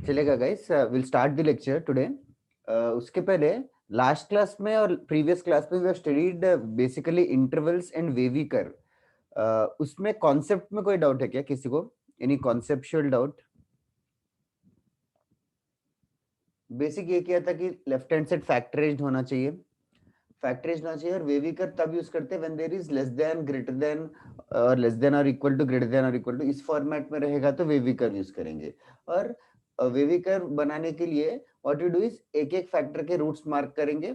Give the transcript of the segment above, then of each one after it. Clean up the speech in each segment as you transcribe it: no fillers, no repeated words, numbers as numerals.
चलेगा guys, will start the lecture today. उसके पहले लास्ट क्लास में और प्रीवियस क्लास में we have studied basically intervals and wavy curve. उसमें कॉन्सेप्ट में कोई डाउट है क्या किसी को? Any conceptual doubt? बेसिक ये किया था कि लेफ्ट हैंड साइड फैक्टराइज्ड होना चाहिए, फैक्टराइज्ड होना चाहिए, और वेवी कर्व तब यूज करते हैं when there is less than, greater than और लेस देन और इक्वल टू, ग्रेटर देन और इक्वल टू, इस फॉर्मेट में रहेगा तो वेवी कर्व यूज करेंगे। और वेवी कर्व बनाने के लिए व्हाट यू डू इज एक एक फैक्टर के रूट्स मार्क करेंगे।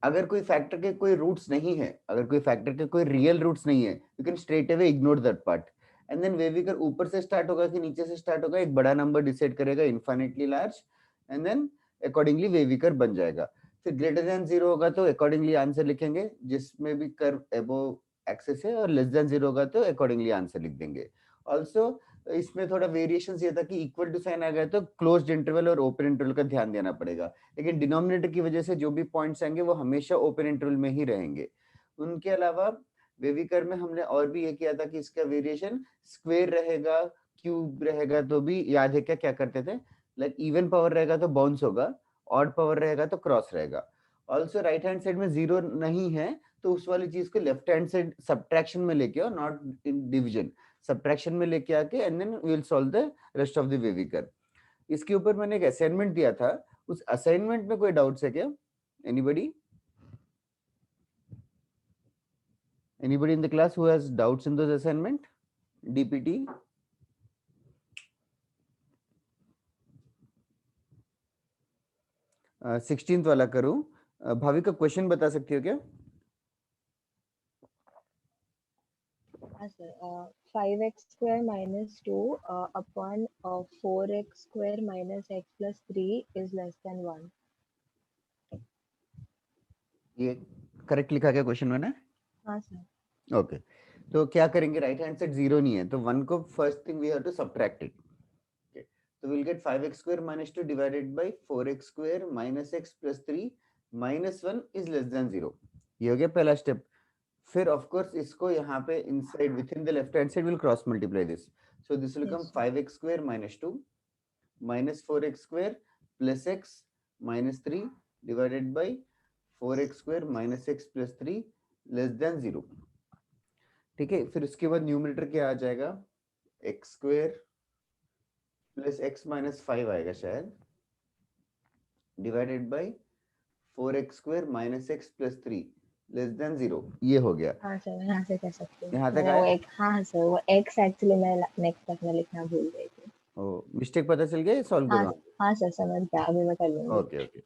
अगर कोई फैक्टर के कोई रूट्स नहीं है, अगर कोई फैक्टर के कोई रियल रूट्स नहीं है, you can straight away ignore that part. And then wavy curve ऊपर से स्टार्ट होगा कि नीचे से स्टार्ट होगा, एक बड़ा नंबर डिसाइड करेगा infinitely large, and then accordingly wavy curve बन जाएगा। फिर ग्रेटर देन 0 होगा तो अकॉर्डिंगली आंसर लिखेंगे जिसमें भी कर्व अबव एक्सिस है, और लेस देन 0 होगा तो अकॉर्डिंगली आंसर लिख देंगे। ऑल्सो इसमें थोड़ा वेरिएशन ये था कि इक्वल टू साइन आ गया तो क्लोज्ड इंटरवल और ओपन इंटरवल का ध्यान देना पड़ेगा, लेकिन डिनोमिनेटर की वजह से जो भी पॉइंट्स आएंगे वो हमेशा ओपन इंटरवल में ही रहेंगे। उनके अलावा वेवी कर्व में हमने और भी ये किया था कि इसका वेरिएशन स्क्वायर रहेगा, क्यूब रहेगा तो भी याद है क्या क्या करते थे, लाइक इवन पावर रहेगा तो बाउंस होगा, ऑड पावर रहेगा तो क्रॉस रहेगा। ऑल्सो राइट हैंड साइड में 0 नहीं है तो उस वाली चीज को लेफ्ट हैंड साइड सब्ट्रैक्शन में लेके आओ, नॉट इन डिवीजन, सब्ट्रैक्शन में लेके आके and then we will solve the rest of the wavy curve. इसके ऊपर मैंने एक असाइनमेंट दिया था, उस असाइनमेंट में कोई डाउट्स है क्या? Anybody? Anybody in the class who has doubts in those assignment? DPT? 16th वाला करूं? भाविका क्वेश्चन बता सकती हो क्या? हाँ sir, 5x square minus 2 upon 4x square minus x plus 3 is less than 1. ये करेक्ट लिखा क्या क्वेश्चन मैंने? हाँ सर। ओके, तो क्या करेंगे, राइट हैंड साइड 0 नहीं है तो 1 को first thing we have to subtract it. Okay, तो will get 5x square minus 2 divided by 4x square minus x plus 3 minus 1 is less than 0। ये हो गया पहला स्टेप। फिर ऑफ कोर्स इसको यहाँ पे inside with in the left hand side will cross multiply this, so this will come Yes, sir. 5x square minus 2 minus 4x square plus x minus 3 divided by 4x square minus x plus 3 less than 0। ठीक है, फिर उसके बाद numerator क्या आ जाएगा, x square plus x minus 5 आएगा शायद, divided by 4x square minus x plus 3 less than 0। ये हो गया। हाँ सर, यहाँ से कर सकती हूँ। यहाँ तक मैंने आया? वो एक, हाँ सर, वो x एक्चुअली मैं नेक्स्ट तक में लिखना भूल गई थी। ओ, मिस्टेक पता चल गया, सॉल्व हाँ करो। हाँ सर, समझ गया, अभी मैं कर लूंगी। ओके ओके,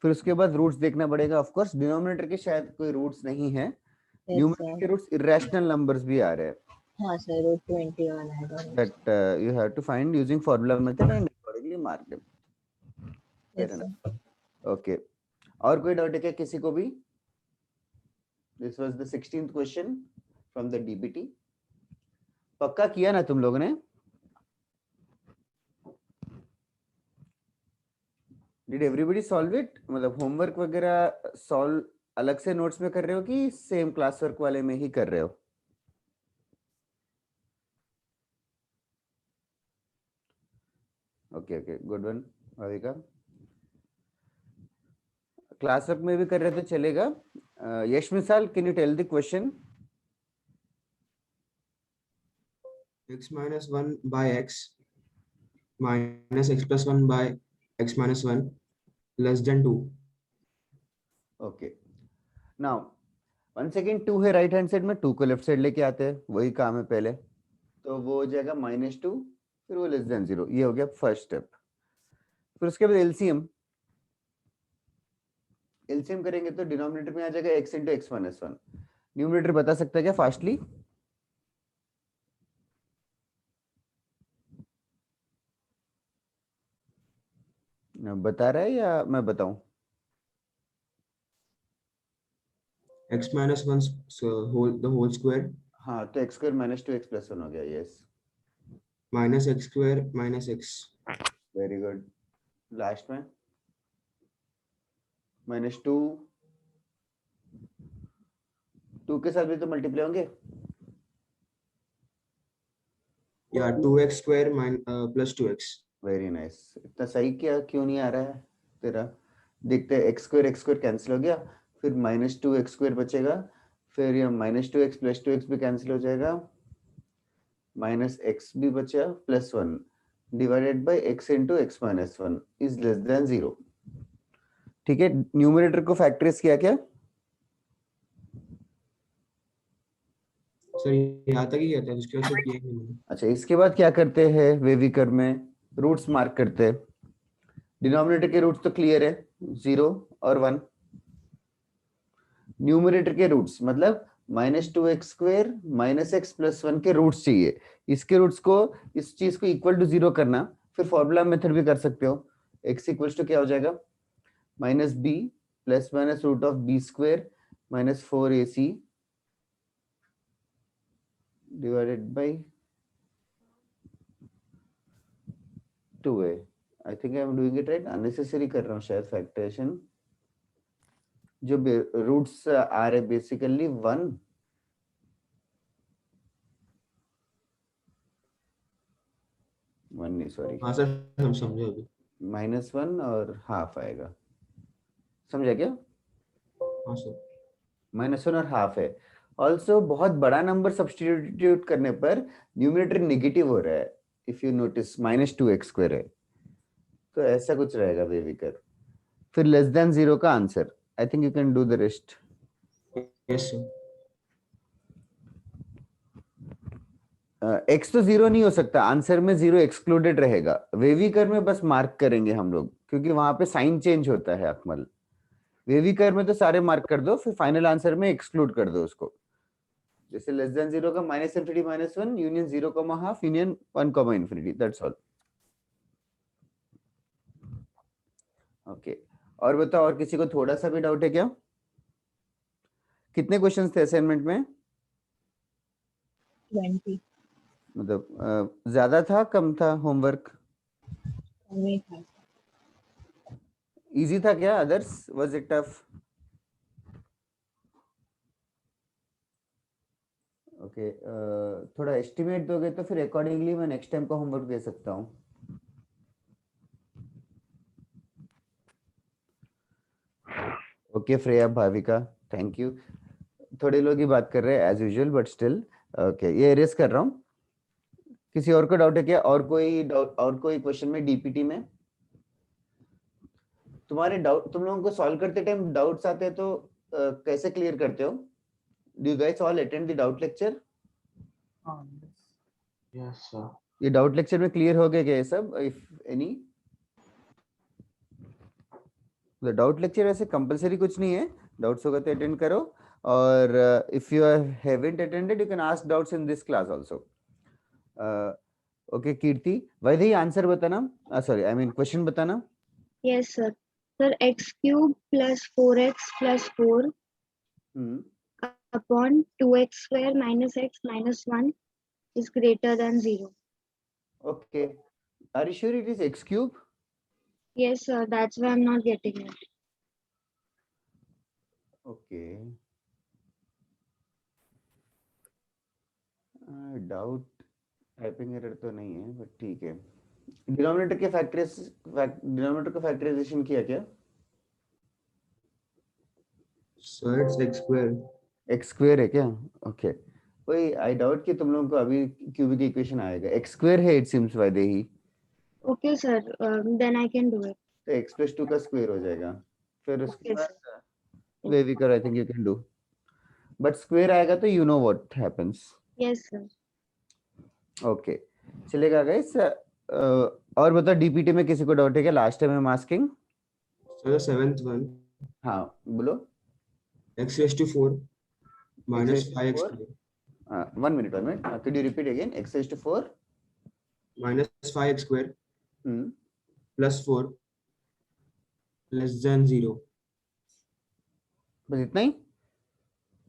फिर उसके बाद रूट्स देखना पड़ेगा। ऑफ कोर्स डिनोमिनेटर के शायद कोई रूट्स नहीं है, यस न्यूमरेटर सर। के रूट्स इरेशनल नंबर्स भी आ रहे हैं, हाँ सर, रूट 21 है that you have to find using formula method and accordingly mark them. Yes fair sir. Enough. Okay, और कोई डाउट है क्या किसी को भी? This was the 16th question from the DBT. पक्का किया ना तुम लोगों ने? Did everybody solve it? मतलब होमवर्क वगैरह सॉल्व अलग से नोट्स में कर रहे हो कि सेम क्लास वर्क वाले में ही कर रहे हो? Okay okay, good one Bhavika. Class work में भी कर रहे तो चलेगा। Yash Misal, can you tell the question? x minus 1 by x minus x plus 1 by x minus 1 less than 2. Okay, now one second, 2 है राइट हैंड साइड में, 2 को लेफ्ट साइड लेके आते हैं, वही काम है पहले, तो वो हो जाएगा -2, फिर वो लेस देन 0। ये हो गया फर्स्ट स्टेप। फिर उसके बाद एलसीएम, एलसीएम करेंगे तो डिनोमिनेटर में आ जाएगा x into x minus 1। Numerator बता सकता है क्या फास्टली? बता रहा है या मैं बताऊं? x minus 1 the whole square हाँ, तो x स्क्वायर -2 x प्लस 1 हो गया। Yes, minus x square minus x. Very good. Last में -2, 2 के साथ भी तो मल्टीप्लाई होंगे। Yeah, 2x square plus 2x. Very nice. इतना सही क्या क्यों नहीं आ रहा है तेरा? देखते हैं, एक्स स्क्वायर कैंसिल हो गया, फिर -2x² बचेगा, फिर ये -2x + 2x भी कैंसिल हो जाएगा, -x भी बचा, +1 divided by x into x - 1 is less than 0। ठीक है, न्यूमरेटर को फैक्टराइज किया क्या? सर यहाँ तक ही कहते हैं, उसके बाद फिर किया ही नहीं मैंने। अच्छा, इसके बाद क्या करते हैं वेविकर में? रूट्स मार्क करते हैं। डिनोमिनेटर के रूट्स तो क्लियर है, 0 और 1। न्यूमरेटर के रूट्स मतलब -2x² - x + 1 के रूट्स चाहिए। इसके रूट्स को, इस चीज को इक्वल टू 0 करना, फिर फॉर्मूला मेथड भी कर सकते हो। x इक्वल्स टू क्या हो जाएगा? -b ± √(b² - 4ac divided by 2a। I think I am doing it right, unnecessary कर रहा हूँ शायद फैक्टराइजेशन। जो रूट्स आ रहे बेसिकली 1 नहीं, सॉरी, हाँ सर, हम समझे अभी। -1 और हाफ आएगा। समझा क्या? हाँ सर। -1 और हाफ है। ऑल्सो बहुत बड़ा नंबर सब्स्टिट्यूट करने पर न्यूमरेटर नेगेटिव हो रहा है। इफ यू नोटिस -2x² है, तो ऐसा कुछ रहेगा बेविकर। फिर लेस देन 0 का answer. I think you can do the rest. Yes sir. x तो 0 नहीं हो सकता, आंसर में 0 एक्सक्लूडेड रहेगा। वेविकर में बस मार्क करेंगे हम लोग, क्योंकि वहां पे साइन चेंज होता है अकमल। वेविकर में तो सारे मार्क कर दो, फिर फाइनल आंसर में एक्सक्लूड कर दो उसको। जैसे लेस देन 0 का -∞ -1 union 0, half union 1, that's all. Okay, और बताओ, और किसी को थोड़ा सा भी डाउट है क्या? कितने क्वेश्चंस थे असाइनमेंट में? 20 मतलब ज्यादा था कम था होमवर्क? में था। इजी था क्या? Others was it tough? Okay, थोड़ा एस्टिमेट दोगे तो फिर अकॉर्डिंगली मैं नेक्स्ट टाइम का होमवर्क दे सकता हूँ। Okay Freya, Bhavika, thank you. थोड़े लोग ही बात कर रहे हैं as usual, but still okay, ये एरेज कर रहा हूँ। किसी और को डाउट है क्या? और कोई डाउट, और कोई क्वेश्चन में डीपीटी में? तुम्हारे डाउट, तुम लोगों को सॉल्व करते टाइम डाउट्स आते हैं तो कैसे क्लियर करते हो? Do you guys all attend the doubt lecture? Yes sir. ये डाउट लेक्चर में क्लियर हो गया क्या ये सब? इफ एनी डाउट लेक्चर वैसे कंपलसरी कुछ नहीं है, डाउट्स होगा तो अटेंड करो। और if you haven't attended you can ask doubts in this class also. Okay Kirti, वैसे ही आंसर बताना, सॉरी आई मीन क्वेश्चन बताना। Yes, sir. Sir, x cube plus 4x plus 4 upon 2x square minus x minus 1 is greater than 0. Okay, are you sure it is x³ Yes, sir. That's why I'm not getting it. Okay, doubt typing error तो नहीं है, but ठीक है। Denominator का factorisation किया क्या? Sir it's x²। x² है क्या? ओके, वही आई डाउट कि तुम लोगों को अभी क्यूबिक इक्वेशन आएगा। x² है it seems by the he, Okay, sir. Then I can do it. तो x + 2 का स्क्वायर हो जाएगा। फिर उसके Okay, sir. बाद wavy curve I think you can do, but square आएगा तो you know what happens. Yes, sir. Okay, चलेगा गाइस। और बताओ, डीपीटी में किसी को डाउट है क्या? Last time I am asking. Sir 7th one, हाँ बोलो। x⁴ x minus raised to 4, 5x² 1 minute, 1 minute, could you repeat again? x⁴ minus 5x² hmm plus 4 less than 0. बस इतना ही?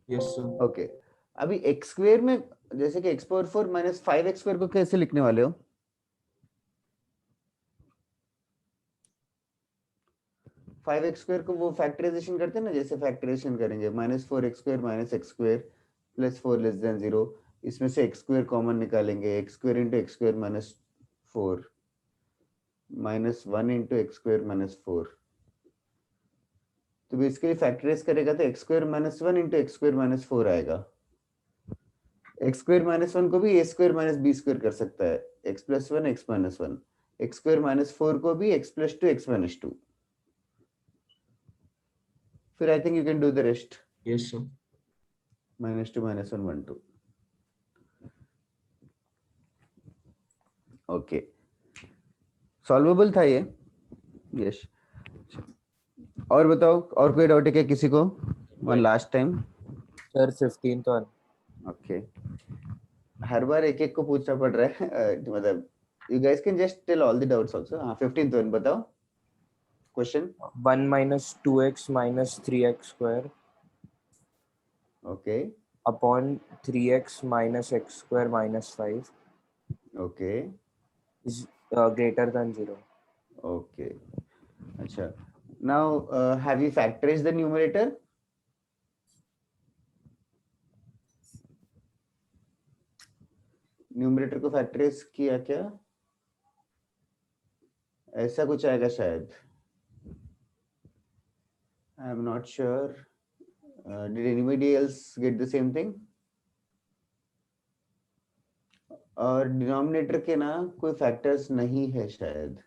Yes sir. ओके, अभी x² में जैसे कि x⁴ - 5x² को कैसे लिखने वाले हो? (5x² को वो फैक्टराइजेशन करते हैं ना, जैसे फैक्टराइजेशन करेंगे -4x² - x² + 4 लेस देन 0, इसमें से x² कॉमन निकालेंगे, x² × x² - 4 -1 into x square minus 4. तो बेसिकली फैक्टराइज करेगा तो x square minus 1 into x square minus 4 आएगा. x square minus 1 को भी a square minus b square कर सकता है. x plus 1 x minus 1. x square minus 4 को भी x plus 2 x minus 2. फिर I think you can do the rest. Yes, sir. -2 -1 1 2. Okay, solvable था ये. यस. और बताओ, और कोई डाउट है क्या किसी को? One last time. Sir 15th one. Okay, हर बार एक एक को पूछना पड़ रहा है. मतलब you guys can just tell all the doubts also. हां, 15th वन बताओ question. 1 minus 2x minus 3x square okay. upon 3x minus x square minus 5 okay. is greater than 0. Okay. अच्छा, now have you factorized the numerator? Numerator को factorize किया क्या? ऐसा कुछ आएगा शायद. I am not sure. Did anybody else get the same thing? और denominator के ना कोई फैक्टर्स नहीं है शायद.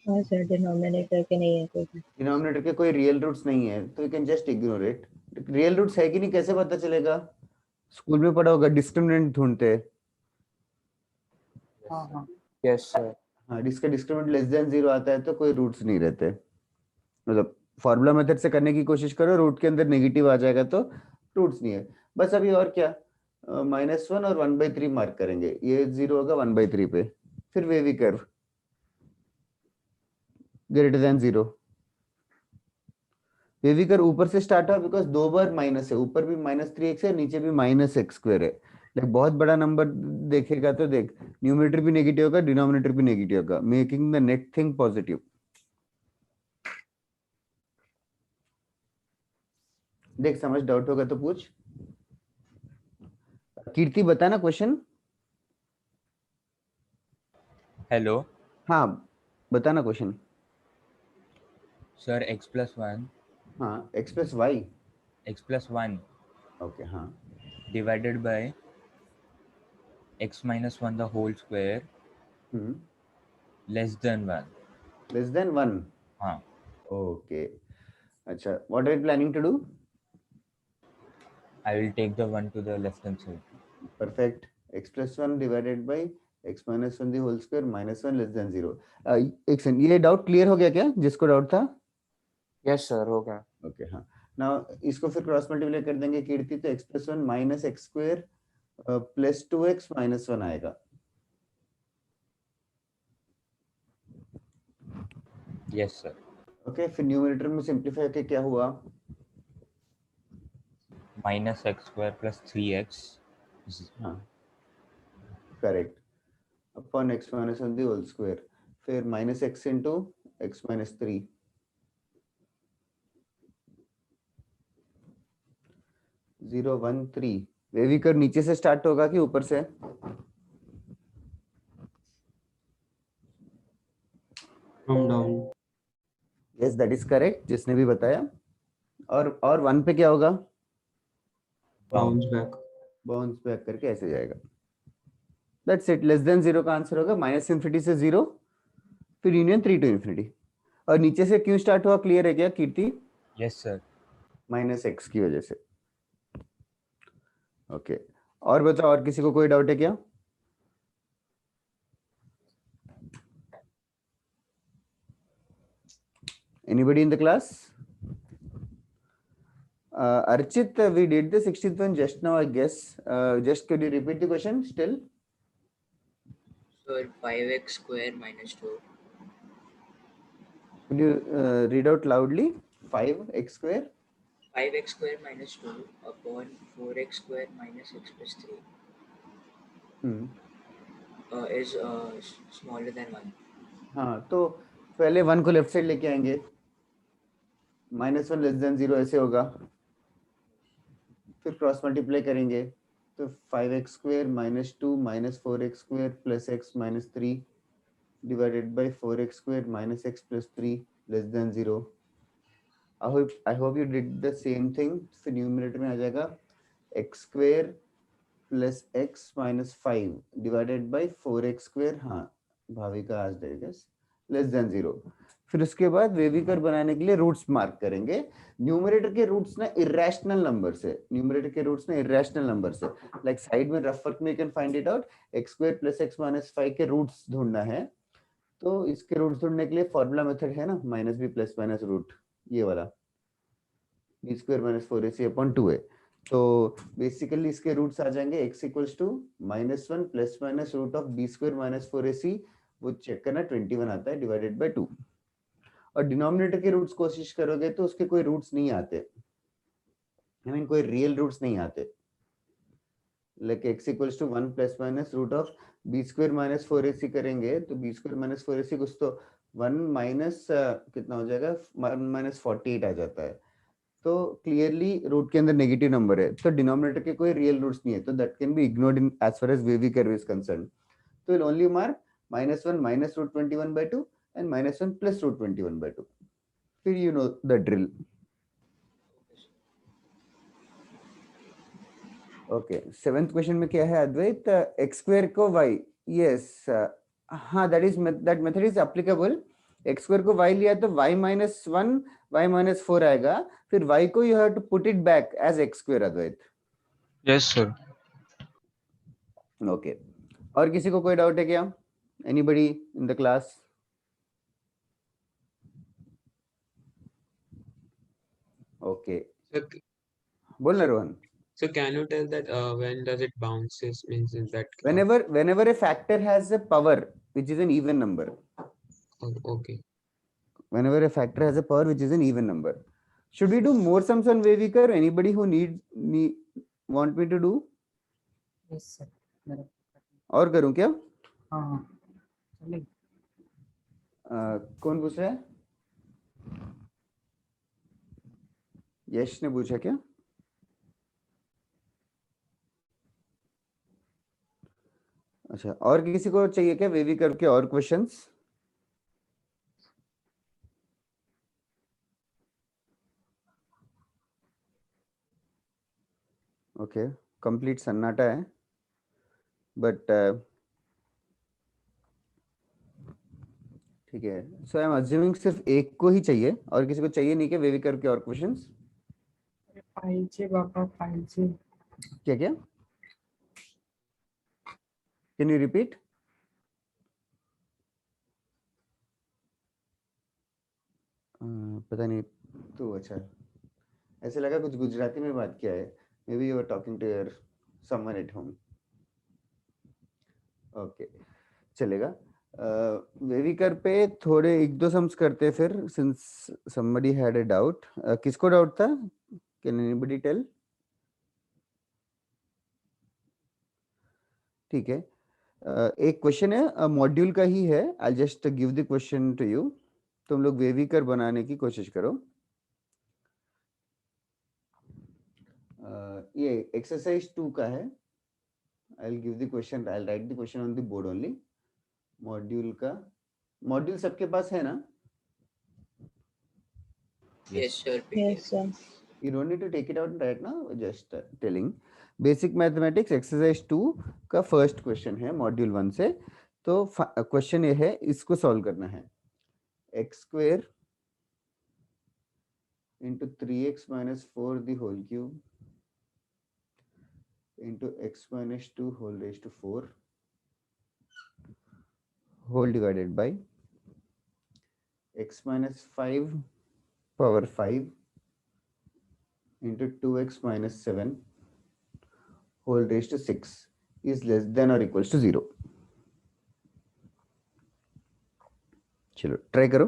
हाँ सर, डिनोमिनेटर के नहीं है कोई. डिनोमिनेटर के कोई रियल रूट्स नहीं है, तो you can just ignore it. Real roots है कि नहीं कैसे पता चलेगा? स्कूल में पढ़ा होगा, डिस्क्रिमिनेंट ढूंढते हैं. Yes sir. हाँ, जिसका डिस्क्रिमिनेंट लेस देन 0 आता है तो कोई रूट्स नहीं रहते. मतलब फॉर्मूला मेथड से करने की कोशिश करो, रूट के अंदर नेगेटिव आ जाएगा तो रूट्स नहीं है. बस अभी और क्या, -1 और 1/3 मार्क करेंगे. ये 0 होगा 1/3 पे. फिर wavy curve greater than 0. Wavy curve ऊपर से स्टार्ट हुआ बिकॉज 2 बार माइनस है. ऊपर भी -3x है, नीचे भी -x² है. लाइक बहुत बड़ा नंबर देखेगा तो देख, न्यूमरेटर भी नेगेटिव होगा, डिनोमिनेटर भी नेगेटिव होगा, making the net thing positive. देख, समझ डाउट होगा तो पूछ. कीर्ति बता ना क्वेश्चन. हेलो हाँ, बता ना क्वेश्चन. सर, x+1 हाँ, x plus y. x+1 okay. हाँ. Divided by x-1 the whole square less than 1. Less than 1. हाँ. ओके. अच्छा, what are you planning to do? I will take the 1 to the left hand side. Perfect. x plus 1 divided by x minus 1 the whole square -1 less than 0. एक second, ये doubt clear हो गया क्या जिसको doubt था? Yes sir, हो गया. Okay. हाँ, नाउ इसको फिर क्रॉस मल्टीप्लाई कर देंगे कीर्ति, तो x plus 1 minus x square plus 2x minus 1 आएगा. Yes sir. ओके. फिर न्यूमरेटर में सिंपलीफाई करके क्या हुआ? -x² plus 3x. हाँ, correct. Upon x minus 1 the whole square. फिर -x into x minus 3. 0 1 3. Wavy curve नीचे से स्टार्ट होगा कि ऊपर से? From down. Yes, that is correct, जिसने भी बताया. और 1 पे क्या होगा? Bounce back. बाउंस बैक करके ऐसे जाएगा. That's it. लेस देन 0 का आंसर होगा -∞ से 0, फिर यूनियन 3 to ∞. और नीचे से क्यों स्टार्ट हुआ, क्लियर है क्या कीर्ति? Yes sir. -x की वजह से. ओके. और बताओ, और किसी को कोई डाउट है क्या? Anybody in the class? Archit, we did the 16th one just now, I guess. Just could you repeat the question still? Sir, 5x square minus 2. Could you read out loudly? 5x square? 5x square minus 2 upon 4x square minus x plus 3 is smaller than 1. हाँ, तो पहले 1 को left side लेके आएंगे. -1 less than 0 ऐसे होगा. फिर cross multiply करेंगे तो 5x square minus 2 minus 4x square plus x minus 3 divided by 4x square minus x plus 3 less than 0. I hope you did the same thing. फिर numerator में आ जाएगा x square plus x minus 5 divided by 4x square, हाँ भाविका आज देगा less than 0. फिर उसके बाद वेविकर बनाने के लिए रूट्स मार्क करेंगे. न्यूमरेटर के रूट्स ना इरेशनल नंबर से, न्यूमरेटर के रूट्स ना इरेशनल नंबर से, लाइक साइड में रफ वर्क में you can find it out. x square plus x minus 5 के रूट्स ढूंढना है, तो इसके रूट्स ढूंढने के लिए फॉर्मूला मेथड है ना, minus B plus minus root, ये वाला B square minus 4ac upon 2a. तो बेसिकली इसके रूट्स आ जाएंगे x equals to -1 plus minus root of B square minus 4ac, वो चेक करना 21 आता है डिवाइडेड बाय 2. और डिनोमिनेटर के रूट्स कोशिश करोगे तो उसके कोई रूट्स नहीं आते, आई मीन कोई रियल रूट्स नहीं आते. Like x equals to 1 plus minus root of B square minus 4ac करेंगे तो बी स्क्वायर माइनस 4ac कुछ तो 1 माइनस कितना हो जाएगा, 1 माइनस 48 आ जाता है. तो क्लियरली रूट के अंदर नेगेटिव नंबर है, तो डिनोमिनेटर के कोई रियल रूट्स नहीं है, तो that can be ignored in as far as wavy curve is concern. तो will only mark -1 minus root 21/2 and -1 plus root 21/2. फिर you know the drill. Okay, 7th question में क्या है अद्वैत? x square को y, yes, हाँ that method is applicable. x square को y लिया तो y minus 1 y minus 4 आएगा, फिर y को you have to put it back as x square Advaita. Yes, sir. Okay, और किसी को कोई डाउट है क्या? Anybody in the class? Okay. So, बोलना Rohan. so can you tell that when does it bounces, means is that Whenever a factor has a power which is an even number. okay. Whenever a factor has a power which is an even number. Should we do more sums on Weaver? Anybody who want me to do? Yes, sir. और करूं क्या? हाँ चलेगा. कौन पूछ रहा है? यश ने पूछा क्या? अच्छा, और किसी को चाहिए क्या वेवी कर्व के और क्वेश्चंस? ओके, कंप्लीट सन्नाटा है, बट ठीक है. सो आई एम अज्यूमिंग सिर्फ एक को ही चाहिए, और किसी को चाहिए नहीं क्या वेवी कर्व के और क्वेश्चंस? पाहिजे बाबा पाहिजे. क्या क्या? Can you repeat? पता नहीं, तो अच्छा ऐसे लगा कुछ गुजराती में बात किया है. Maybe you are talking to your someone at home. Okay, चलेगा. वेविकर पे थोड़े एक दो सम्स करते हैं फिर, since somebody had a doubt. किसको डाउट था? Can anybody tell? ठीक है. एक क्वेश्चन है मॉड्यूल का ही है. I just give the question to you. तुम लोग वेविकर बनाने की कोशिश करो. ये एक्सरसाइज 2 का है. I will give the question, I will write the question on the board only. Module का, मॉड्यूल सबके पास है ना? Yes, sir. Yes, sir. You don't need to take it out right now, just telling. Basic mathematics exercise 2 का first question है module 1 से. तो question ये है, इसको सॉल्व करना है. x square into 3x minus 4 the whole cube into x minus 2 whole raised to 4 whole divided by x minus 5 power 5 into 2x minus 7 whole raised to 6 is less than or equals to 0. चलो try करो.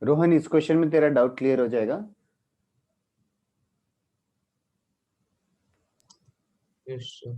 रोहन, इस question में तेरा doubt clear हो जाएगा? Yes, sir.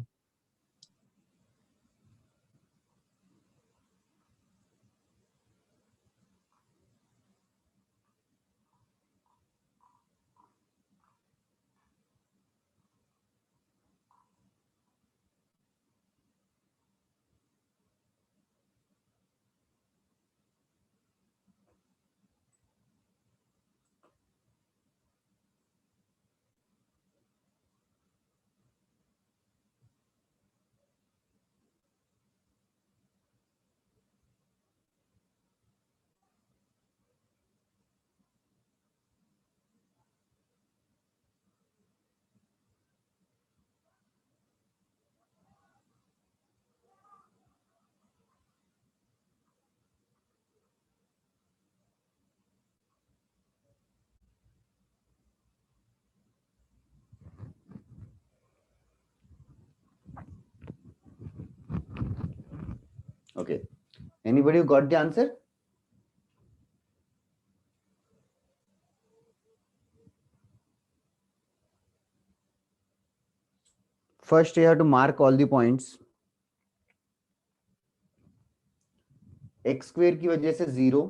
Okay. Anybody who got the answer? First, you have to mark all the points. X square की वजह से 0,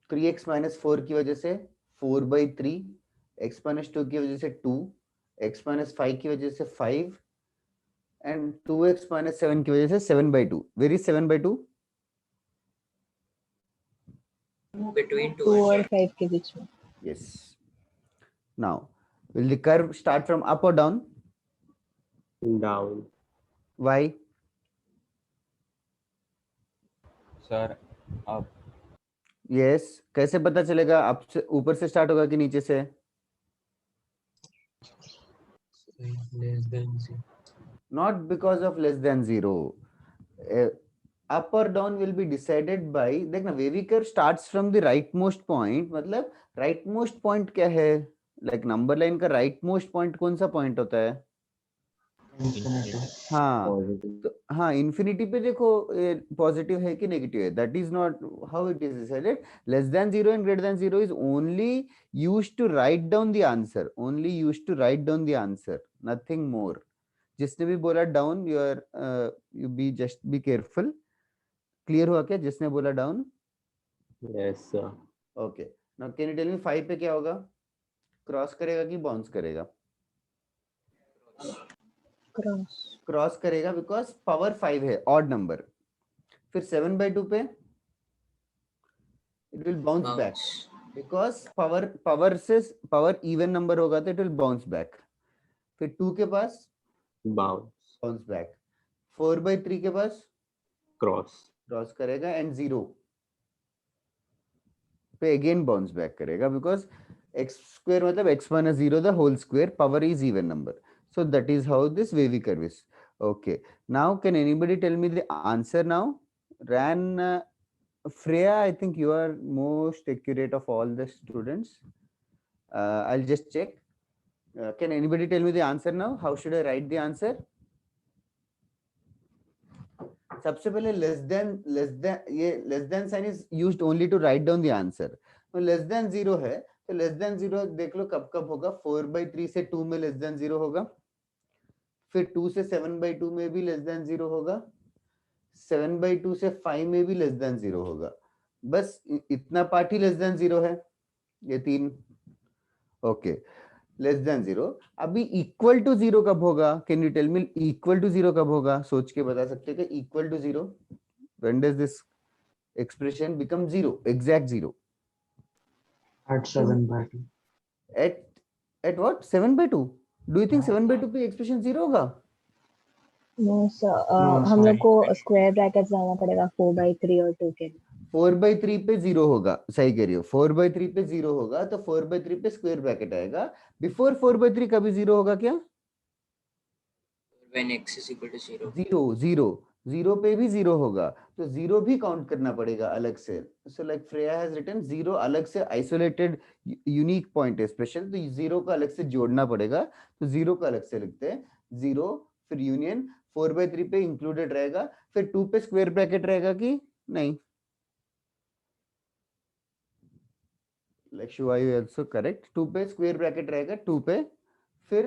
3x minus 4 की वजह से 4/3, x minus 2 की वजह से 2, x minus 5 की वजह से 5, and 2x minus 7 की वजह से 7/2. Where is 7/2? Between 2 2 and और 5 के बीच में. Yes. Now, will the curve start from up or down? Down. Why? Sir अब Yes. कैसे पता चलेगा? up से ऊपर से स्टार्ट होगा कि नीचे से? Less than 0. Not because of less than 0. Up or down will be decided by, देखना, wavy curve starts from the rightmost point. मतलब rightmost point क्या है? Like number line का rightmost point कौन सा point होता है? infinity. हाँ, Positive. तो हाँ, infinity पे देखो पॉजिटिव है कि नेगेटिव है. That is not how it is decided. Less than 0 and greater than 0 is only used to write down the answer. Only used to write down the answer. Nothing more. जिसने भी बोला down, you be just be careful. Clear हुआ क्या जिसने बोला down? Yes, sir. Okay. Now can you tell me 5 पे क्या होगा? क्रॉस करेगा कि बाउंस करेगा? क्रॉस. क्रॉस करेगा बिकॉज पावर 5 है, ऑड नंबर. फिर 7/2 पे it will bounce back bounce. Because power even number होगा तो इट विल बाउंस बैक. फिर 2 के पास Bounce. Bounce back. 4/3 के पास Cross. क्रॉस करेगा एंड 0 पे अगेन बाउंस बैक करेगा बिकॉज x square मतलब x minus 0 the whole square, power is even number. So that is how this wavy curve is. Okay, now can anybody tell me the answer now? Ran, Freya, I think you are most accurate of all the students. I'll just check. Can anybody tell me the answer now? How should I write the answer? सबसे पहले less than sign is used only to write down the answer. तो less than 0 है, तो less than 0 देख लो कब कब होगा. 4/3 से 2 में लेस देन 0 होगा. फिर 2 से 7/2 में भी लेस देन 0 होगा. 7/2 से 5 में भी लेस देन 0 होगा. बस इतना पार्ट ही लेस देन 0 है, ये 3. Okay, less than 0. अभी इक्वल टू 0 कब होगा? Can you tell me equal to 0 कब होगा? सोच के बता सकते हो कि equal to 0, when does this expression become 0, exact 0? At 7/2. At what? 7/2? Do you think 7/2 पे एक्सप्रेशन 0 होगा? नो सर, No, हम लोग sorry. को स्क्वायर ब्रैकेट जाना पड़ेगा 4/3 और 2 के लिए. 4/3 पे 0 होगा, सही कह रही हो. 4/3 पे 0 होगा तो 4/3 पे स्क्वायर ब्रैकेट आएगा. बिफोर 4/3 कभी 0 होगा क्या? When x is equal to 0. 0 पे भी 0 होगा, तो 0 भी काउंट करना पड़ेगा अलग से. So like Freya has written 0 अलग से, आइसोलेटेड यूनिक पॉइंट है स्पेशल, तो 0 को अलग से जोड़ना पड़ेगा. तो 0 को अलग से लिखते हैं. 0 फिर यूनियन 4/3 पे इंक्लूडेड रहेगा. फिर 2 पे स्क्वायर ब्रैकेट रहेगा कि नहीं? लक्ष्य आल्सो करेक्ट। 2 पे स्क्वायर ब्रैकेट रहेगा 2 पे, फिर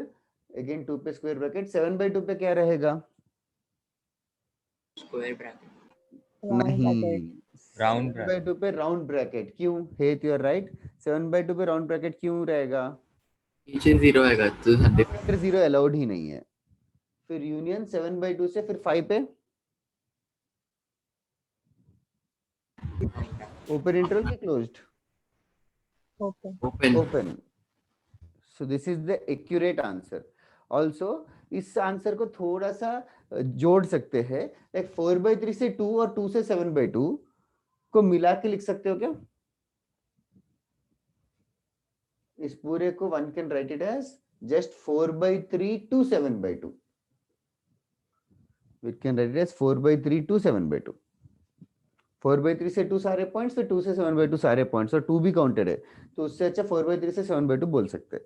अगेन 2 पे स्क्वायर ब्रैकेट, 7/2 पे क्या रहेगा? Square bracket. Round नहीं, bracket. Round 7/2 पे राउंड ब्रैकेट। क्यों? हेत यू आर राइट। 7/2 पे राउंड ब्रैकेट क्यों रहेगा? नीचे 0 आएगा तो 100। 0 अलाउड ही नहीं है। फिर यूनियन 7/2 से फिर 5 पे ओपन इंटरवल की closed? Open. Open. Open. So this is the accurate answer. Also इस आंसर को थोड़ा सा जोड़ सकते हैं, लाइक 4/3 से 2 और 2 से 7/2 को मिला के लिख सकते हो क्या? इस पूरे को one can write it as just 4/3 to 7/2. We can write it as 4/3 to 7/2. 4/3 से 2 सारे पॉइंट्स, फिर 2 से 7/2 सारे पॉइंट्स, और 2 भी काउंटेड है, तो उससे अच्छा 4/3 से 7/2 बोल सकते हैं।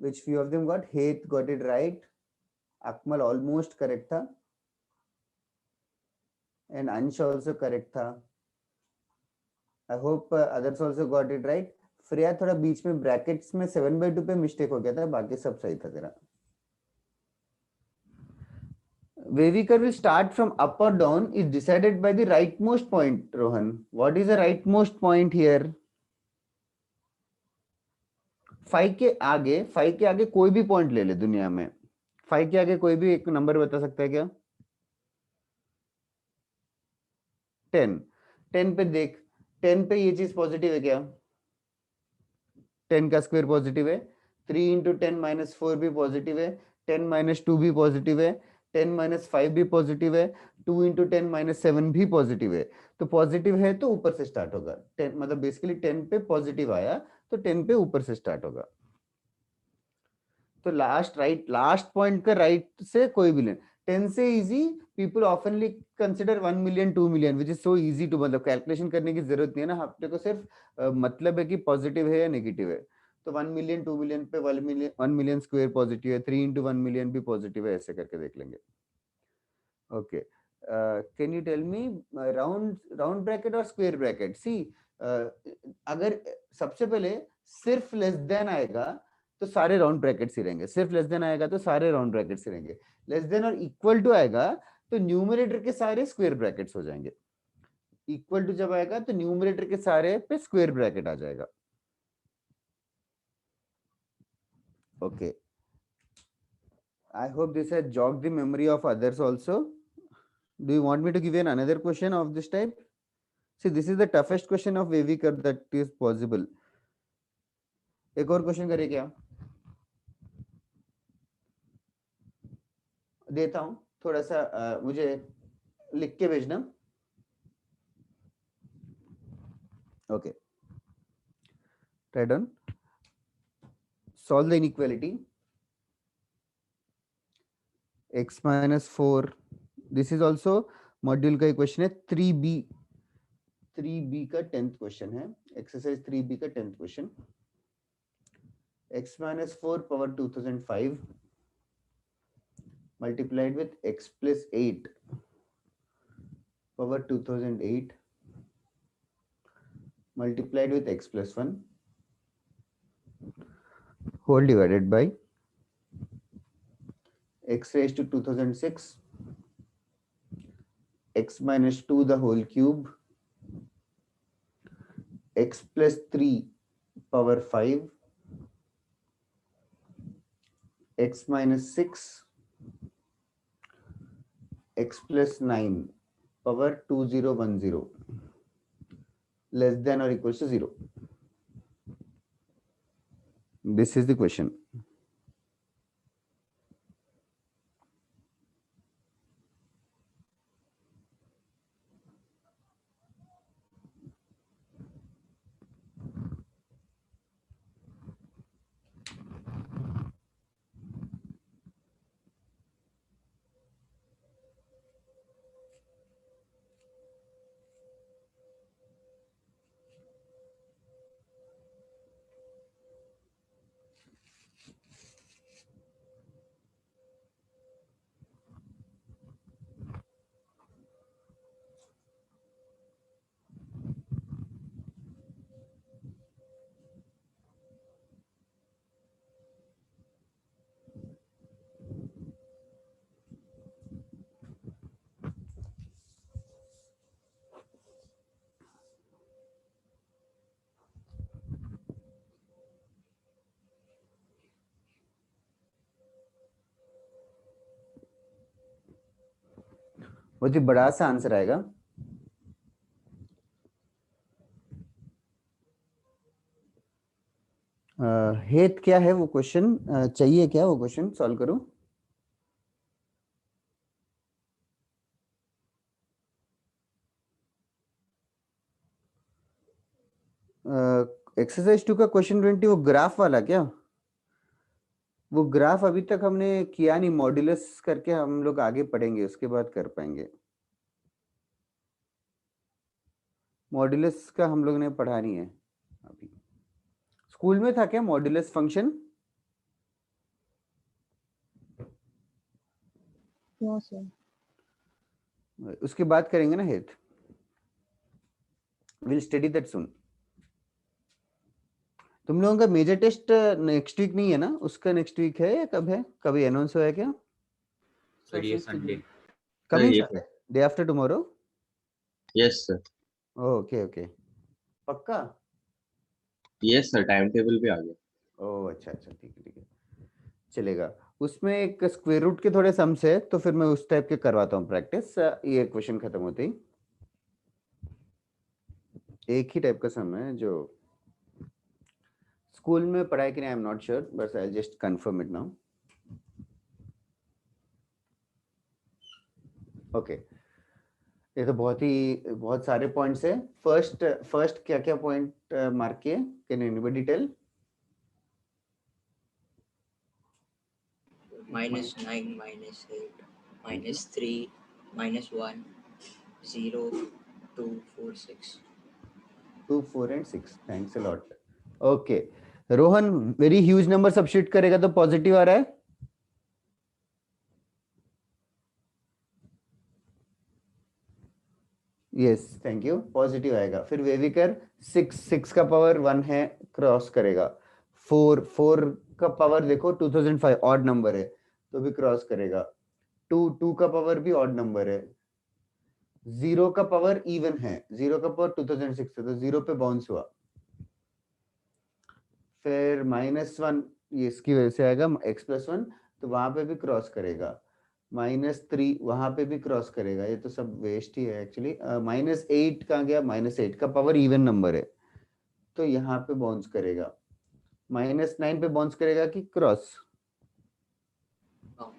Which few of them got? Heath got it right. Akmal almost correct था, and Ansh also correct था. I hope others also got it right. Freya थोड़ा बीच में ब्रैकेट्स में 7/2 पे मिस्टेक हो गया था, बाकी सब सही था तेरा। Wavy curve will start from up or down is decided by the rightmost point, Rohan. What is the rightmost point here? 5 के आगे कोई भी पॉइंट ले ले दुनिया में, 5 के आगे कोई भी एक नंबर बता सकता है क्या? 10। 10 पे देख, 10 पे ये चीज पॉजिटिव है क्या? 10 का स्क्वायर पॉजिटिव है, 3 into 10 - 4 भी पॉजिटिव है, 10 - 2 भी पॉजिटिव है, 10 - 5 भी पॉजिटिव है, 2 into 10 - 7 भी पॉजिटिव है। तो पॉजिटिव है तो ऊपर से स्टार्ट होगा। 10 मतलब बेसिकली 10 पे पॉजिटिव आया तो 10 पे ऊपर से स्टार्ट होगा। तो लास्ट पॉइंट का राइट से कोई भी ले। 10 से easy people oftenly consider 1 million 2 million which is so easy to, मतलब कैलकुलेशन करने की जरूरत नहीं है ना, आपको सिर्फ मतलब है कि पॉजिटिव है या नेगेटिव है। तो 1 million 2 million पे 1 million स्क्वायर पॉजिटिव है, 3 into 1 million भी पॉजिटिव है, ऐसे करके देख लेंगे। Okay, can you tell me round bracket और स्क्वायर ब्रैकेट? सी अगर सबसे पहले सिर्फ लेस देन आएगा तो सारे राउंड ब्रैकेट्स ही रहेंगे, सिर्फ लेस देन आएगा तो सारे राउंड ब्रैकेट्स ही रहेंगे। लेस देन और इक्वल टू आएगा तो न्यूमरेटर के सारे स्क्वायर ब्रैकेट्स हो जाएंगे। इक्वल टू जब आएगा तो न्यूमरेटर के सारे पे स्क्वायर ब्रैकेट आ जाएगा। Okay, I hope this has jogged the memory of others also. Do you want me to give you another question of this type? See, this is the toughest question of wavy curve that is possible. एक और question करें क्या? देता हूं थोड़ा सा, मुझे लिख के भेजना। Okay, right on. Solve the inequality x - 4। This is also module का क्वेश्चन है, 3B का 10th क्वेश्चन है, एक्सरसाइज 3B का 10th question. x - 4 power 2005 multiplied with x plus 8 power 2008 multiplied with x plus 1 whole divided by x raised to 2006 x minus 2 the whole cube x plus 3 power 5 x minus 6 x plus 9 power 2010 less than or equals to 0. This is the question. बहुत ही बड़ा सा answer आएगा। हेत क्या है वो question, चाहिए क्या वो क्वेश्चन सॉल्व करूं? एक्सरसाइज 2 का क्वेश्चन 20 वो ग्राफ वाला क्या? वो ग्राफ अभी तक हमने किया नहीं, मॉड्यूलस करके हम लोग आगे पढ़ेंगे, उसके बाद कर पाएंगे। मॉड्यूलस का हम लोग ने पढ़ा नहीं है अभी। स्कूल में था क्या मॉड्यूलस फंक्शन? No sir. उसके बाद करेंगे ना हेत, विल स्टडी दैट सून। तुम लोगों का मेजर टेस्ट नेक्स्ट वीक नहीं है ना? उसका नेक्स्ट वीक है या कब है? कभी अनाउंस हुआ है क्या? सर ये संडे। कमिंग ये Sunday, day after tomorrow? Yes sir, okay okay, पक्का? यस सर, टाइम टेबल भी आ गया। ओह अच्छा अच्छा, ठीक है ठीक है, चलेगा। उसमें एक स्क्वायर रूट के थोड़े सम्स है, तो फिर मैं उस टाइप के करवाता हूँ प्रैक्टिस। ये क्वेश्चन खत्म होते ही एक ही टाइप का सम है जो स्कूल में पढ़ाई कि नहीं, आई एम नॉट श्योर, बस I just confirm it now. Okay, ये तो बहुत सारे पॉइंट्स है। फर्स्ट क्या क्या पॉइंट मार्क किए? Can anybody tell? -9, -8, -3, -1, 0, 2, 4, 6. 2, 4 and 6, thanks a lot. Okay, Rohan very huge number substitute करेगा तो पॉजिटिव आ रहा है। यस थैंक यू, पॉजिटिव आएगा। फिर वेविकर 6 का पावर 1 है, क्रॉस करेगा। 4 का पावर देखो 2005 ऑड नंबर है तो भी क्रॉस करेगा। 2 का पावर भी ऑड नंबर है। 0 का पावर इवन है, 0 का पावर 2006 है तो 0 पे बाउंस हुआ। फिर -1 ये इसकी वजह से आएगा x+1, तो वहां पे भी क्रॉस करेगा। -3 वहां पे भी क्रॉस करेगा, ये तो सब वेस्ट ही है एक्चुअली। -8 कहाँ गया? -8 का पावर इवन नंबर है तो यहाँ पे बाउंस करेगा। -9 पे बाउंस करेगा कि cross?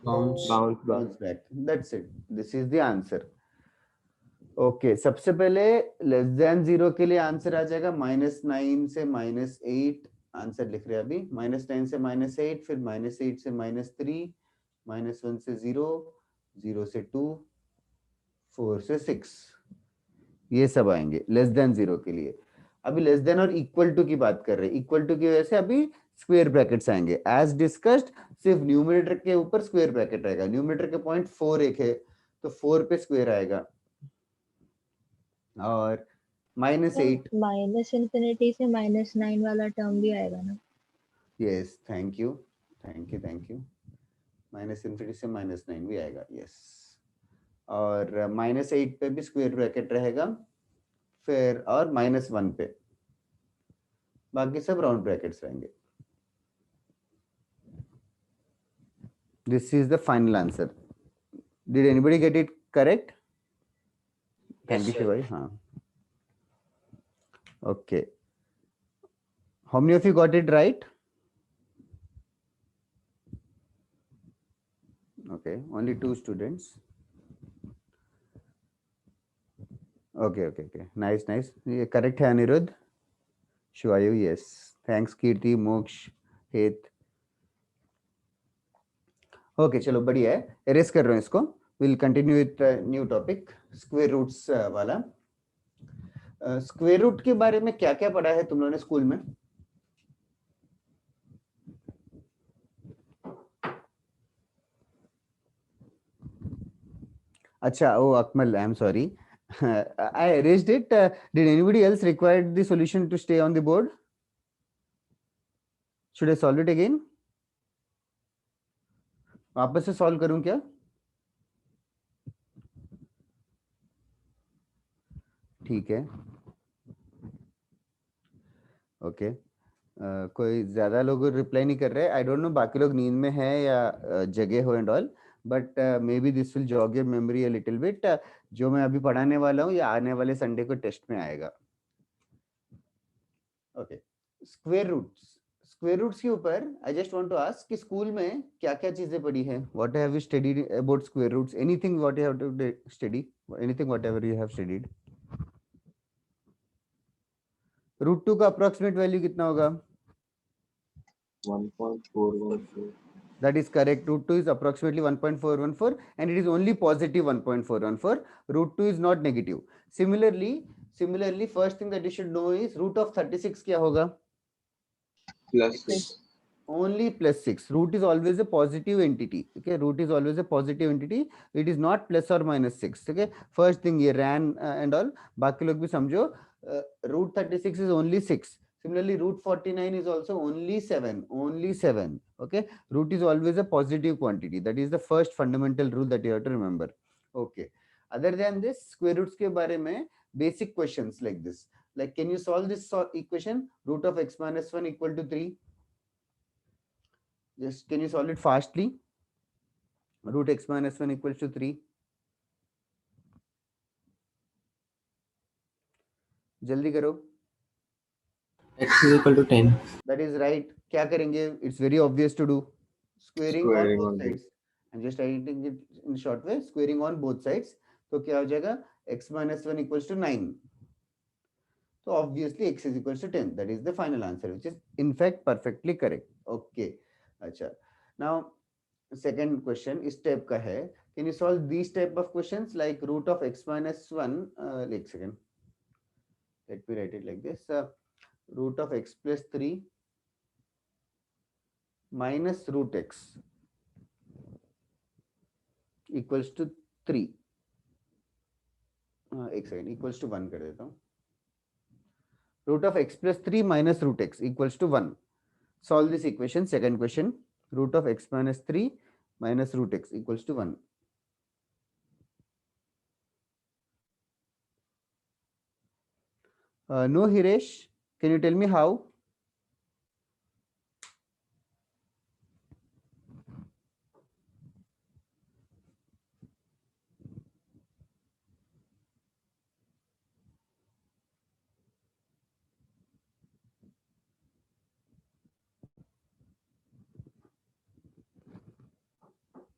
Bounce. Bounce back, that's it, this is the answer. Okay, सबसे पहले लेस देन 0 के लिए आंसर आ जाएगा -9 से -8, आंसर लिख रहे हैं अभी। -9 से -8, फिर -8 से -3, -1 से 0, 0 से 2, 4 से 6, ये सब आएंगे लेस देन 0 के लिए। अभी लेस देन और इक्वल टू की बात कर रहे हैं, इक्वल टू की वजह से अभी स्क्वायर ब्रैकेट्स आएंगे। एज डिस्कस्ड, सिर्फ न्यूमरेटर के ऊपर स्क्वायर ब्रैकेट रहेगा। न्यूमरेटर के पॉइंट 4 एक है तो 4 पे स्क्वायर आएगा। और -8, -∞ से -9 वाला टर्म भी आएगा ना? Yes thank you thank you thank you, -∞ से -9 भी आएगा, यस। और -8 पे भी स्क्वायर ब्रैकेट रहेगा, फिर और -1 पे, बाकी सब राउंड ब्रैकेट्स रहेंगे। This is the final answer. Did anybody get it correct? Thank you sir. Shivai. हाँ okay, how many of you got it right? Okay, only 2 students. Okay okay okay, nice nice, ये correct है Aniruddh, Shivayu yes, thanks Kirti, Moksh, Het. Okay चलो बढ़िया है, arrays कर रहा हूँ इसको। Will continue with new topic, square roots वाला। स्क्वायर रूट के बारे में क्या क्या पढ़ा है तुम लोगों ने स्कूल में? अच्छा, oh Akmal, I am sorry, I erased it. Did anybody else require the solution to stay on the board? Should I solve it again? वापस से सॉल्व करूं क्या? ठीक है, ओके। कोई ज्यादा लोग रिप्लाई नहीं कर रहे, आई डोंट नो बाकी लोग नींद में है या जगे हो and all, but may be this will jog your memory a little bit. जो मैं अभी पढ़ाने वाला हूँ ये आने वाले संडे को टेस्ट में आएगा। Okay, square roots. Square roots के ऊपर I just want to ask कि स्कूल में क्या क्या चीजें पढ़ी है? What have you studied about square roots? Anything what you have to study, anything whatever you have studied? Root 2 का अप्रोक्सीमेट वैल्यू कितना होगा? 1.414. That is correct. Root 2 is approximately 1.414 and it is only positive 1.414. Root 2 is not negative. Similarly, first thing that you should know is root of 36 क्या होगा? +6. Only +6. Root is always a positive entity. Okay, root is always a positive entity. It is not plus or minus 6. Okay, first thing ये ran and all. बाकी लोग भी समझो. Root 36 is only 6. Similarly, root 49 is also only 7. Only 7. Okay, root is always a positive quantity. That is the first fundamental rule that you have to remember. Okay. Other than this, square roots के बारे में basic questions like this. Like, can you solve this equation? Root of x minus 1 equal to 3. Just can you solve it fastly? Root x minus 1 equals to 3. जल्दी करो. X is equal to 10. That is right. क्या करेंगे? It's very obvious to do. Squaring on Squaring both on sides. I'm just writing it in short way. Squaring on both sides. तो क्या हो जाएगा? X minus 1 equals to 9. So obviously x is equals to 10. That is the final answer, which is in fact perfectly correct. Okay. अच्छा. Now second question इस type का है. Can you solve these type of questions like root of x minus 1? Like second. Let me write it like this. Root of x plus 3 minus root x equals to 3. एक second, equals to 1 कर देता हूँ. Root of x plus 3 minus root x equals to 1. Solve this equation. Second question. Root of x minus 3 minus root x equals to 1. No, Hiresh. Can you tell me how?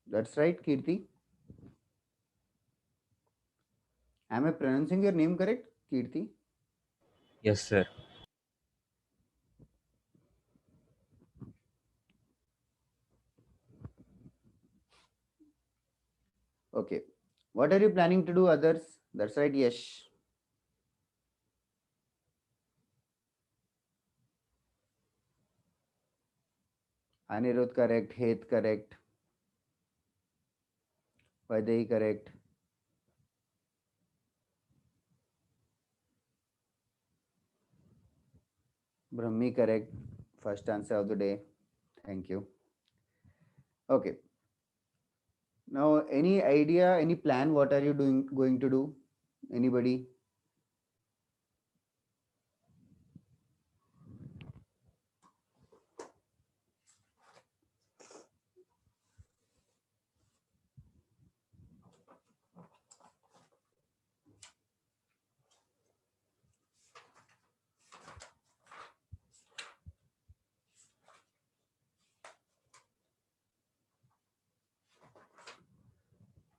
That's right, Kirti. Am I pronouncing your name correct, Kirti? Yes, sir. Okay. What are you planning to do, others? That's right, Yash. Anirudh correct, Heth correct, Vaidehi correct. Brahmi correct. First answer of the day. Thank you. Okay. Now, any idea, any plan? What are you going to do? Anybody?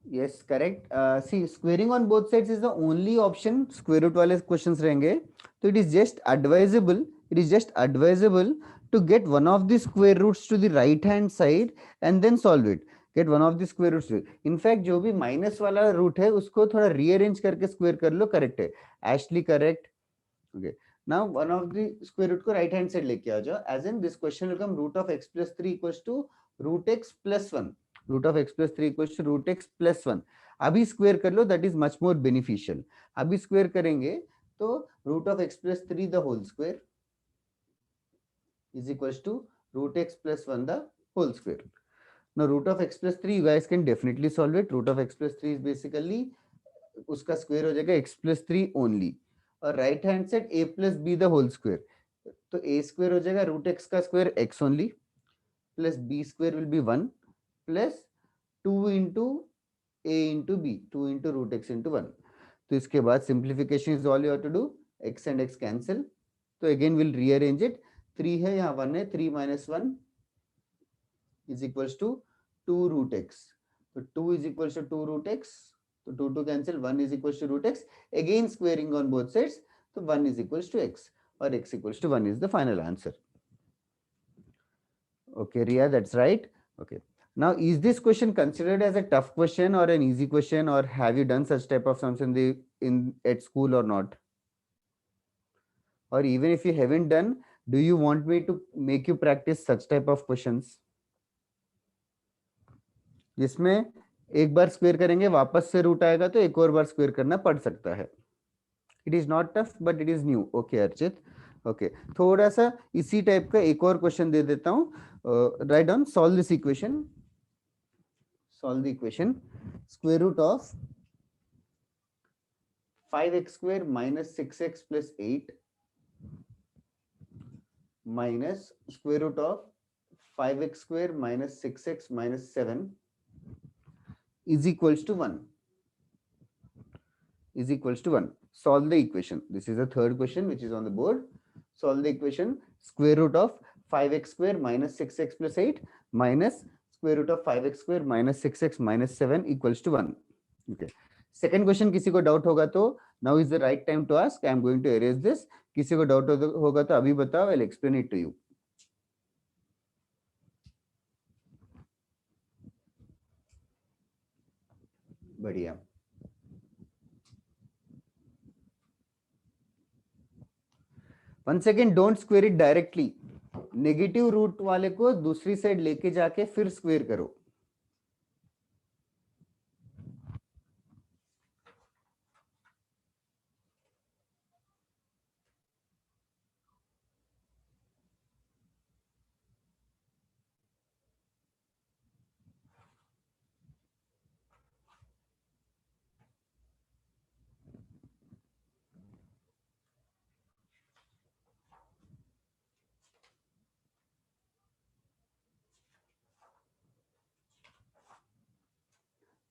Yes, correct. See, squaring on both sides is the only option. Square root वाले questions रहेंगे. So it is just advisable. It is just advisable to get one of the square roots to the right hand side and then solve it. Get one of the square roots. In fact, जो भी minus वाला root है उसको थोड़ा rearrange करके square कर लो. Correct है. Ashley correct. Okay. Now one of the square root को right hand side लेके आ जाओ. As in this question will come root of x plus 3 equals to root x plus 1. Root of x plus 3 equals to root x plus 1. अभी square कर लो, that is much more beneficial. अभी square करेंगे तो root of x plus 3 the whole square is equals to root x plus 1 the whole square. Now root of x plus 3 you guys can definitely solve it. Root of x plus 3 is basically उसका square हो जाएगा x plus 3 only. और right hand side a plus b the whole square. तो a square हो जाएगा root x का square x only plus b square will be 1 plus 2 into a into b, 2 into root x into 1. तो इसके बाद simplification is all you have to do, x and x cancel. तो again will rearrange it. 3 है यहाँ 1 है, 3 minus 1 is equals to 2 root x. तो 2 is equals to 2 root x. तो 2 2 cancel, 1 is equals to root x. Again squaring on both sides, तो 1 is equals to x or x equals to 1 is the final answer. Okay, Ria, that's right. Okay. Now, is this question considered as a tough question or an easy question, or have you done such type of sums at school or not? Or even if you haven't done, do you want me to make you practice such type of questions? जिसमें एक bar square करेंगे वापस से root आएगा, तो एक और bar square करना पड़ सकता है. It is not tough but it is new. Okay Archit, okay. थोड़ा सा इसी टाइप का एक और क्वेश्चन दे देता हूँ. Write down, solve this equation. Solve the equation square root of 5x square minus 6x plus 8 minus square root of 5x square minus 6x minus 7 is equals to 1. Is equals to 1. Solve the equation. This is the third question which is on the board. Solve the equation square root of 5x square minus 6x plus 8 minus square root of 5x square minus 6x minus 7 equals to 1. Okay. Second question किसी को doubt होगा तो now is the right time to ask. I am going to erase this. किसी को doubt होगा तो अभी बताओ. I'll explain it to you. बढ़िया. Once again, don't square it directly. Negative root वाले को दूसरी साइड लेके जाके फिर स्क्वेयर करो.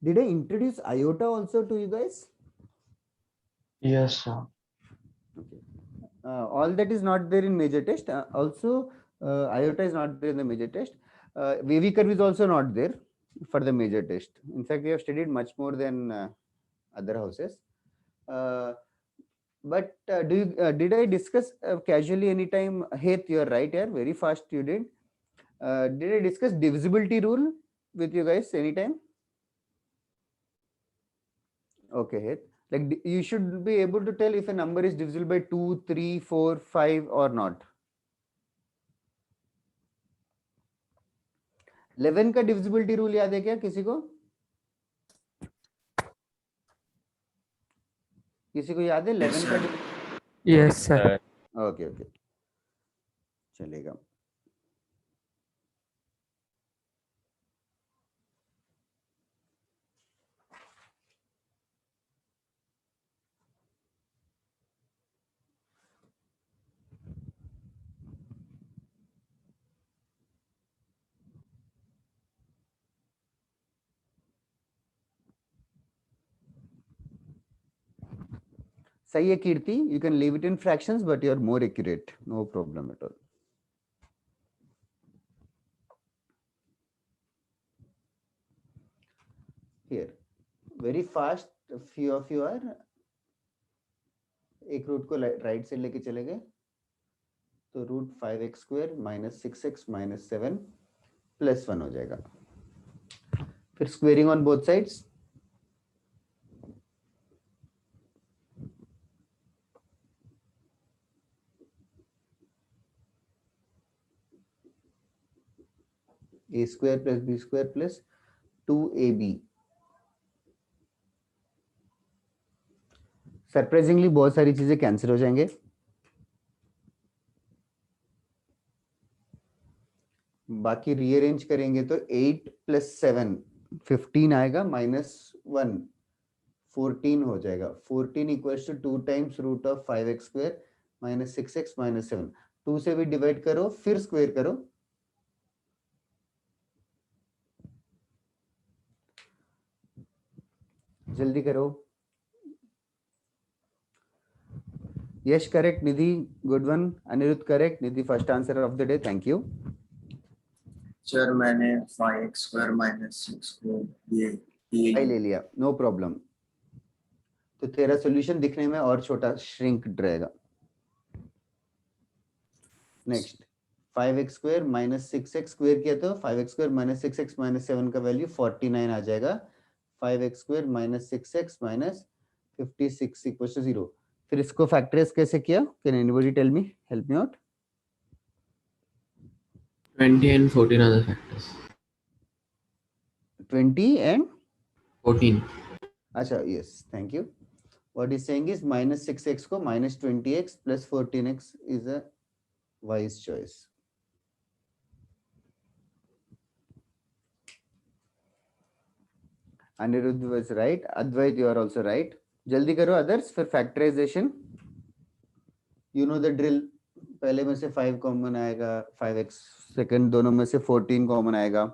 Did I introduce iota also to you guys? Yes, sir. Okay. All that is not there in major test. Also, iota is not there in the major test. Wavy curve is also not there for the major test. In fact, we have studied much more than other houses. But did I discuss casually anytime? Heth, you are right here. Very fast you did. Did I discuss divisibility rule with you guys anytime? Okay, Heth. Like you should be able to tell if a number is divisible by 2, 3, 4, 5 or not. 11 का divisibility rule याद है क्या किसी को? किसी को याद है 11 का? Yes, sir. ओके ओके, चलेगा. सही है कीर्ति, you can leave it in fractions but you are more accurate. No problem at all. Here, very fast, few of you are एक रूट को राइट साइड लेके चले गए, तो root 5x square minus 6x minus 7 plus 1 हो जाएगा. फिर squaring on both sides. a square plus b square plus 2ab. Surprisingly बहुत सारी चीजें कैंसिल हो जाएंगे. बाकी रीअरेंज करेंगे तो 8 प्लस 7 15 आएगा, माइनस 1 14 हो जाएगा. 14 equals to 2 times root of 5x square minus 6x minus 7. 2 से भी डिवाइड करो फिर स्क्वायर करो. जल्दी करो। Yash correct, Nidhi good one, Aniruddh correct, Nidhi first answer of the day, thank you. Sir मैंने 5x² - 6 को आई ले लिया, नो प्रॉब्लम। तो तेरा सॉल्यूशन दिखने में और छोटा श्रिंक रहेगा। नेक्स्ट 5x² - 6x स्क्वायर किया तो 5x² - 6x - 7 का वैल्यू 49 आ जाएगा। 5x² - 6x - 56 equals to 0। फिर इसको फैक्टराइज कैसे किया? Can anybody tell me, help me out. 20 and 14 are the factors. 20 and 14. अच्छा, yes, thank you. What he's saying is -6x को -20x plus 14x is a wise choice. Anirudh was right. Advait, you are also right. जल्दी करो others for factorization. You know the drill. पहले में से 5 common आएगा, 5x, second दोनों में से 14 कॉमन आएगा।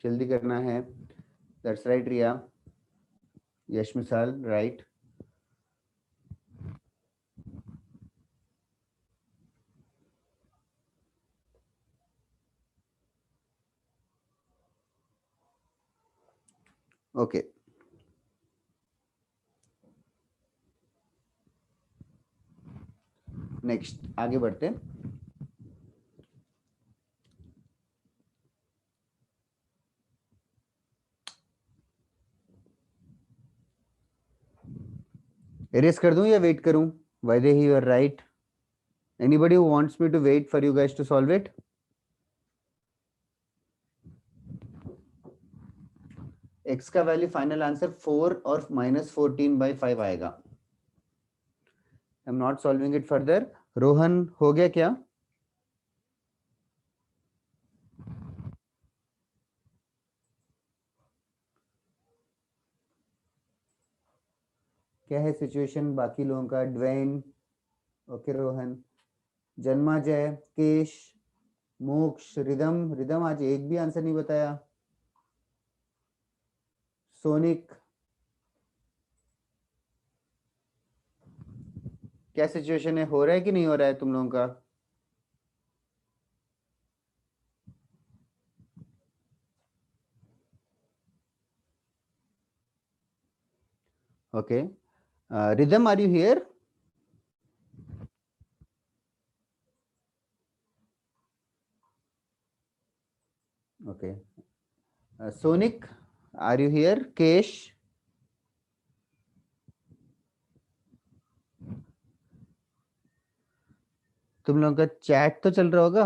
जल्दी करना है। That's right, रिया। यश मिसाल राइट। ओके, नेक्स्ट आगे बढ़ते हैं। एरेज कर दूं या वेट करूं? Vaidehi, you are right. Anybody who wants me to wait for you guys to solve it? X का वैल्यू फाइनल आंसर 4 और -14/5 आएगा। I am not solving it further. Rohan, हो गया क्या? क्या है सिचुएशन बाकी लोगों का? ड्वेन, ओके रोहन, जन्माजय, केश, मोक्ष, रिदम। रिदम आज एक भी आंसर नहीं बताया। सोनिक, क्या सिचुएशन है? हो रहा है कि नहीं हो रहा है तुम लोगों का? Okay, Rhythm, are you here? Okay, Sonic, are you here? Kesh, तुम लोगों का चैट तो चल रहा होगा?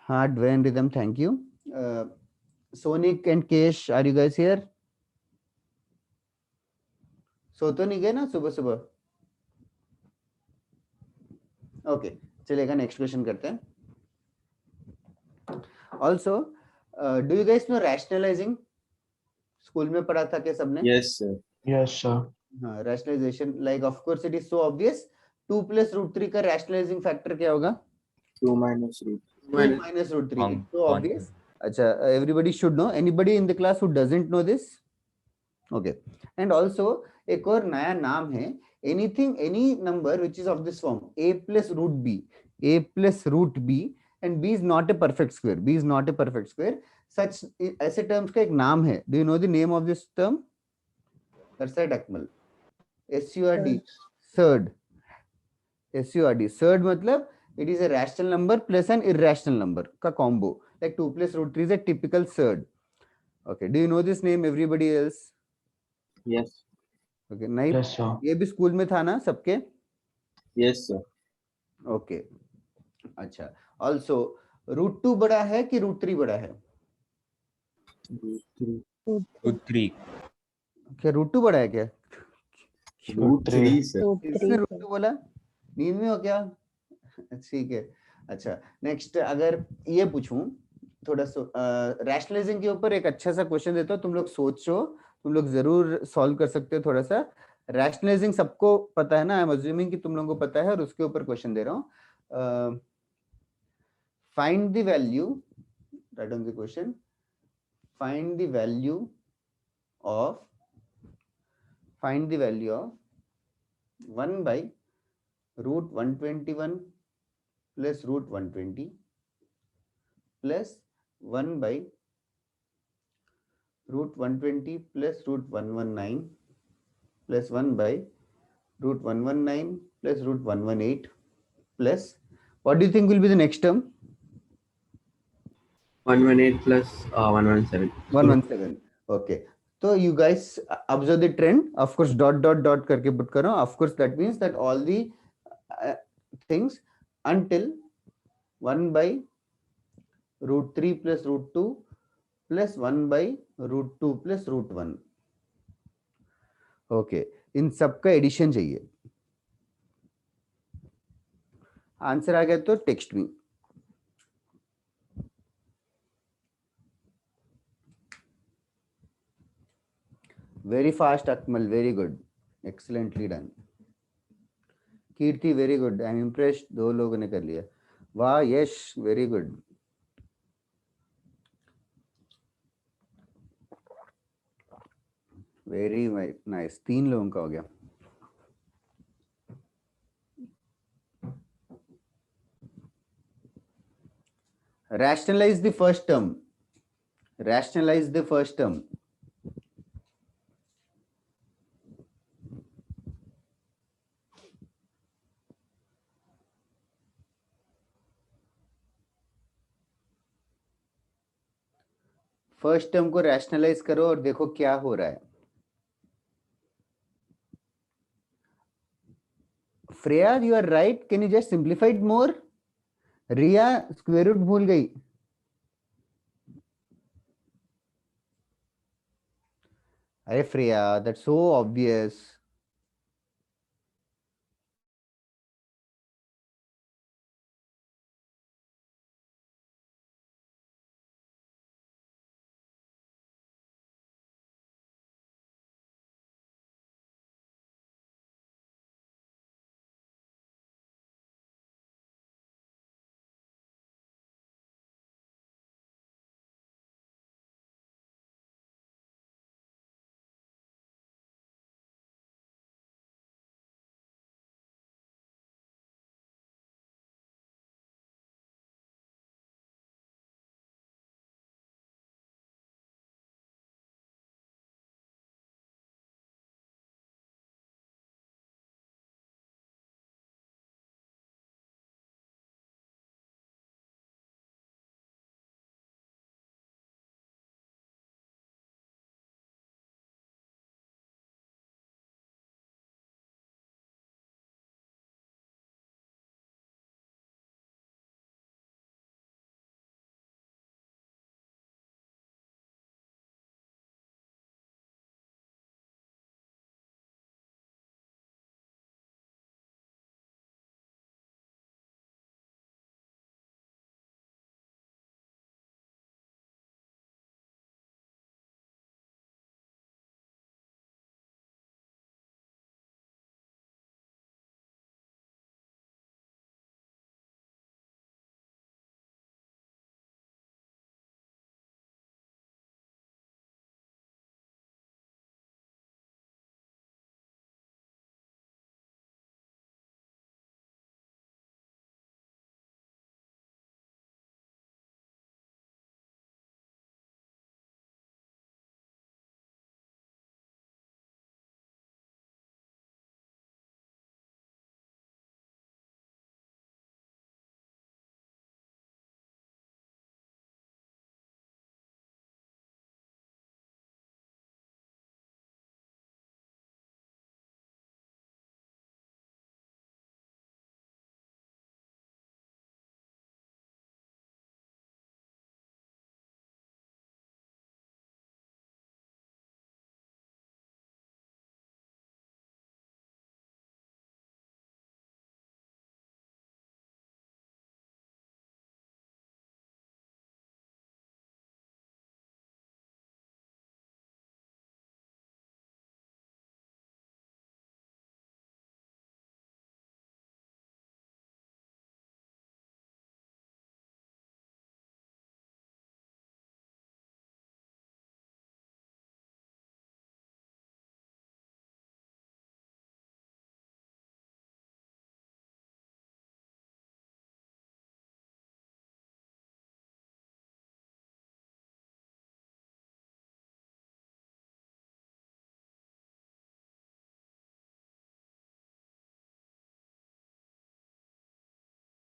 हाँ, Dwayne, Rhythm, thank you. Sonic and Kesh, are you guys here? सो तो नहीं गए ना सुबह सुबह? ओके, चलेगा, नेक्स्ट क्वेश्चन करते हैं। Also do you guys know rationalising? School में पढ़ा था क्या सबने? Yes, sir. Yes, sir. हाँ, rationalisation, like of course it is so obvious. 2 + √3 का रैशनलाइजिंग फैक्टर क्या होगा? 2 - √3. 2 - √3, Con- so obvious. अच्छा, everybody should know. Anybody in the class who doesn't know this? Okay. And also एक और नया नाम है, anything, any number which is of this form, a plus root b, a plus root b, and b is not a perfect square. B is not a perfect square. Such ऐसे terms का एक नाम है. Do you know the name of this term? That's right, Akmal. SURD, surd. SURD, surd मतलब it is a rational number plus an irrational number का combo. Like 2 + √3 is a typical surd. Okay, do you know this name, everybody else? Yes. Okay, नहीं, Yes, sir. ये भी school में था ना सबके? Yes, sir. Okay, अच्छा। Also √2 बड़ा है कि √3 बड़ा है? √3. क्या √2 बड़ा है क्या? √3, sir. इसने √2 बोला? नींद में हो क्या? ठीक है, अच्छा। नेक्स्ट, अगर ये पूछूं थोड़ा सा रैशनलाइजिंग के ऊपर एक अच्छा सा क्वेश्चन देता हूँ, तुम लोग सोचो, तुम लोग जरूर सॉल्व कर सकते हो थोड़ा सा। रैशनलाइजिंग सबको पता है ना, आई एम अज्यूमिंग कि तुम लोगों को पता है, और उसके ऊपर क्वेश्चन दे रहा हूँ. Find the value, right on the question, find the value of 1 by root 121 plus root 120 plus 1 by root 120 plus root 119 plus 1 by root 119 plus root 118 plus, what do you think will be the next term? 118 plus 117. 117. Okay. So you guys observe the trend. Of course, dot dot dot करके put करो. Of course, that means that all the things until 1 by root 3 plus root 2 plus 1 by root 2 plus root 1. Okay. इन सबका addition चाहिए. Answer आ गया तो text में. Very fast, Akmal. Very good. Excellently done. Kirti, very good. I am impressed. 2 लोगों ने कर लिया. वाह, यश, very good. Very nice. 3 लोगों का हो गया. Rationalize the first term. Rationalize the first term. First term को रैशनलाइज करो और देखो क्या हो रहा है. Freya, you are right. Can you just simplify it more? Riya square root भूल गई. अरे Freya, that's so obvious.